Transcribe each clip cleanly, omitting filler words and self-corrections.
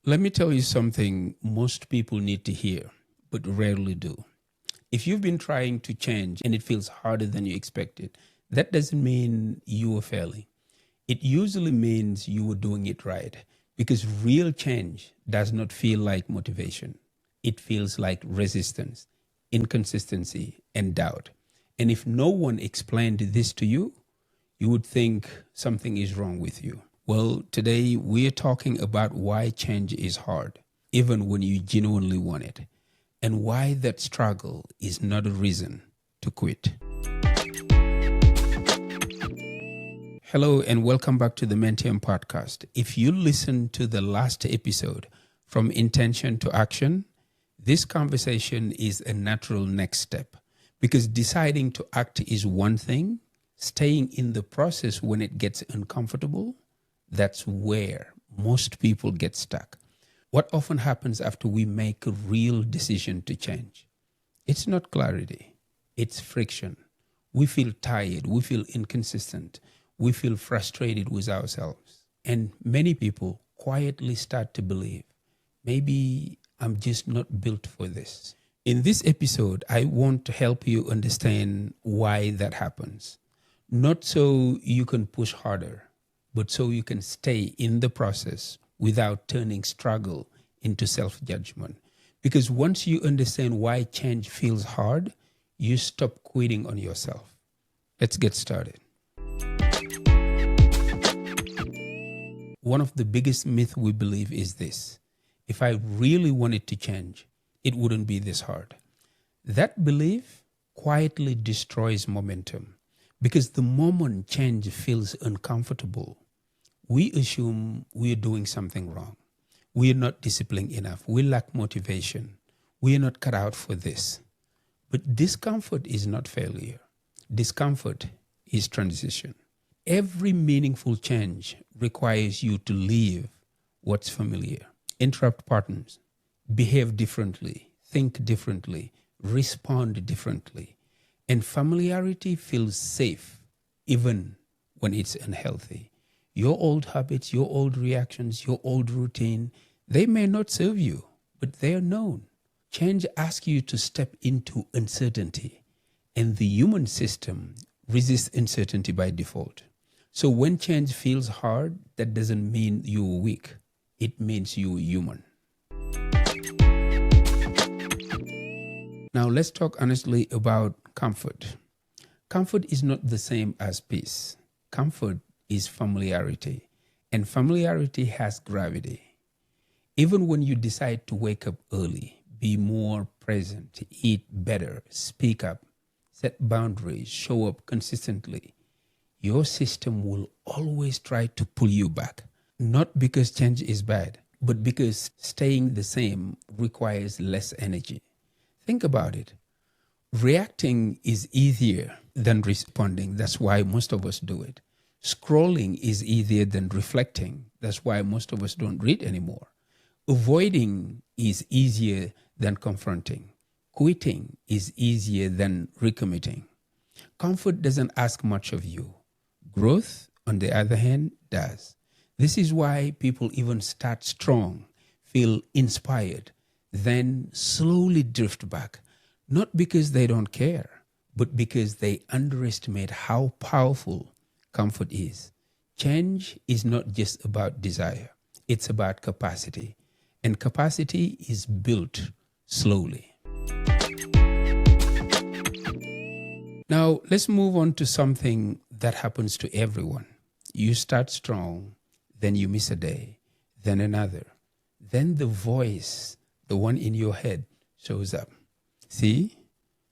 Let me tell you something most people need to hear, but rarely do. If you've been trying to change and it feels harder than you expected, that doesn't mean you were failing. It usually means you were doing it right, because real change does not feel like motivation. It feels like resistance, inconsistency, and doubt. And if no one explained this to you, you would think something is wrong with you. Well, today we're talking about why change is hard, even when you genuinely want it, and why that struggle is not a reason to quit. Hello, and welcome back to the Mentium Podcast. If you listened to the last episode, From Intention to Action, this conversation is a natural next step, because deciding to act is one thing. Staying in the process when it gets uncomfortable, that's where most people get stuck. What often happens after we make a real decision to change? It's not clarity, it's friction. We feel tired, we feel inconsistent, we feel frustrated with ourselves. And many people quietly start to believe, maybe I'm just not built for this. In this episode, I want to help you understand why that happens. Not so you can push harder, but so you can stay in the process without turning struggle into self-judgment. Because once you understand why change feels hard, you stop quitting on yourself. Let's get started. One of the biggest myths we believe is this: if I really wanted to change, it wouldn't be this hard. That belief quietly destroys momentum. Because the moment change feels uncomfortable, we assume we are doing something wrong. We are not disciplined enough. We lack motivation. We are not cut out for this. But discomfort is not failure. Discomfort is transition. Every meaningful change requires you to leave what's familiar, interrupt patterns, behave differently, think differently, respond differently. And familiarity feels safe, even when it's unhealthy. Your old habits, your old reactions, your old routine, they may not serve you, but they are known. Change asks you to step into uncertainty, and the human system resists uncertainty by default. So when change feels hard, that doesn't mean you're weak. It means you're human. Now let's talk honestly about comfort. Comfort is not the same as peace. Comfort is familiarity, and familiarity has gravity. Even when you decide to wake up early, be more present, eat better, speak up, set boundaries, show up consistently, your system will always try to pull you back. Not because change is bad, but because staying the same requires less energy. Think about it. Reacting is easier than responding. That's why most of us do it. Scrolling is easier than reflecting. That's why most of us don't read anymore. Avoiding is easier than confronting. Quitting is easier than recommitting. Comfort doesn't ask much of you. Growth, on the other hand, does. This is why people even start strong, feel inspired, then slowly drift back. Not because they don't care, but because they underestimate how powerful comfort is. Change is not just about desire, it's about capacity. And capacity is built slowly. Now, let's move on to something that happens to everyone. You start strong, then you miss a day, then another. Then the voice, the one in your head, shows up. See,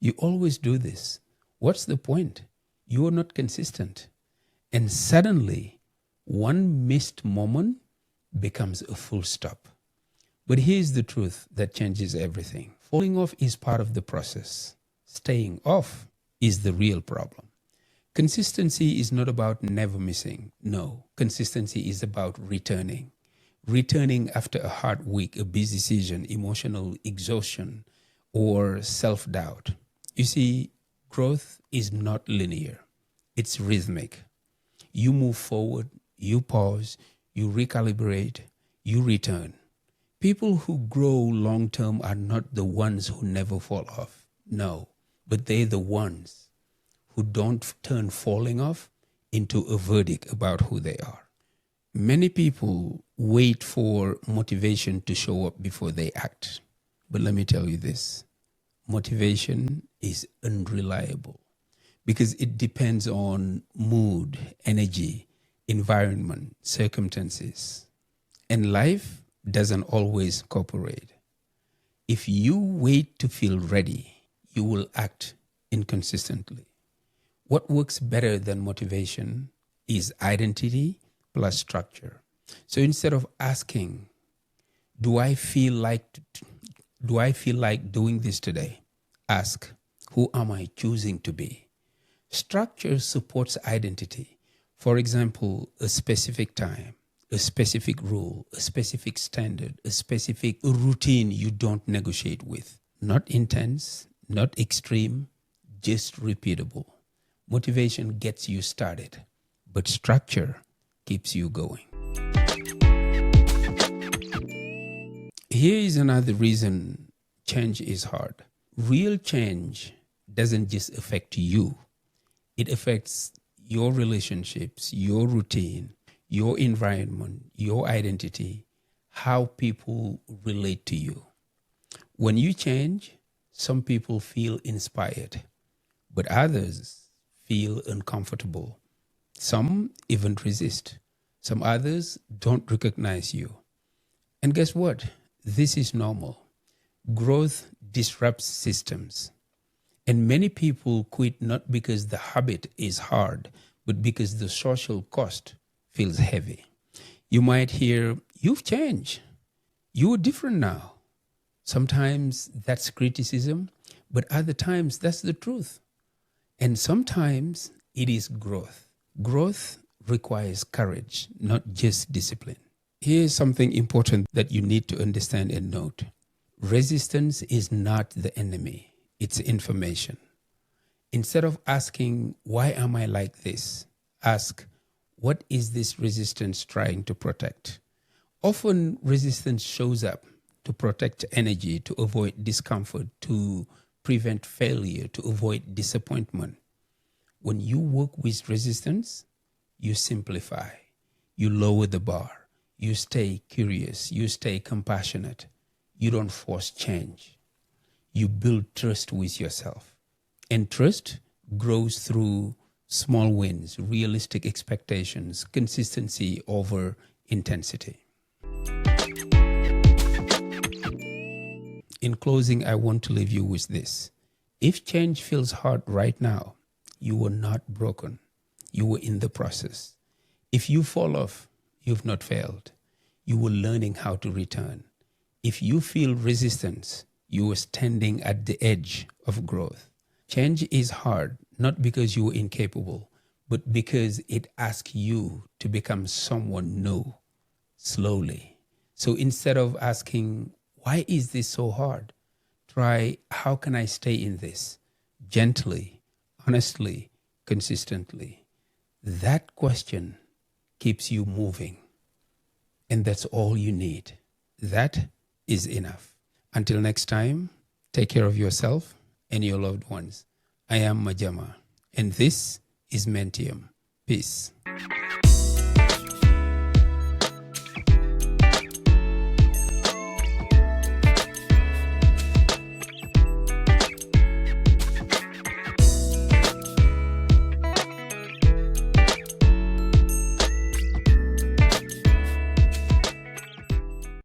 you always do this. What's the point? You are not consistent. And suddenly, one missed moment becomes a full stop. But here's the truth that changes everything. Falling off is part of the process. Staying off is the real problem. Consistency is not about never missing. No, consistency is about returning. Returning after a hard week, a busy season, emotional exhaustion, or self-doubt. You see, growth is not linear. It's rhythmic. You move forward, you pause, you recalibrate, you return. People who grow long term are not the ones who never fall off. No, but they're the ones who don't turn falling off into a verdict about who they are. Many people wait for motivation to show up before they act. But let me tell you this, motivation is unreliable because it depends on mood, energy, environment, circumstances. And life doesn't always cooperate. If you wait to feel ready, you will act inconsistently. What works better than motivation is identity plus structure. So instead of asking, do I feel like doing this today? Ask, who am I choosing to be? Structure supports identity. For example, a specific time, a specific rule, a specific standard, a specific routine you don't negotiate with. Not intense, not extreme, just repeatable. Motivation gets you started, but structure keeps you going. Here is another reason change is hard. Real change doesn't just affect you. It affects your relationships, your routine, your environment, your identity, how people relate to you. When you change, some people feel inspired, but others feel uncomfortable. Some even resist. Some others don't recognize you. And guess what? This is normal. Growth disrupts systems. And many people quit not because the habit is hard, but because the social cost feels heavy. You might hear, you've changed. You're different now. Sometimes that's criticism, but other times that's the truth. And sometimes it is growth. Growth requires courage, not just discipline. Here's something important that you need to understand and note. Resistance is not the enemy, it's information. Instead of asking, why am I like this? Ask, what is this resistance trying to protect? Often resistance shows up to protect energy, to avoid discomfort, to prevent failure, to avoid disappointment. When you work with resistance, you simplify, you lower the bar, you stay curious, you stay compassionate, you don't force change. You build trust with yourself. And trust grows through small wins, realistic expectations, consistency over intensity. In closing, I want to leave you with this. If change feels hard right now, you were not broken. You were in the process. If you fall off, you've not failed. You were learning how to return. If you feel resistance, you were standing at the edge of growth. Change is hard, not because you were incapable, but because it asks you to become someone new, slowly. So instead of asking, why is this so hard? Try, how can I stay in this? Gently, honestly, consistently. That question keeps you moving. And that's all you need. That is enough. Until next time, take care of yourself and your loved ones. I am Madiama, and this is Mentium. Peace.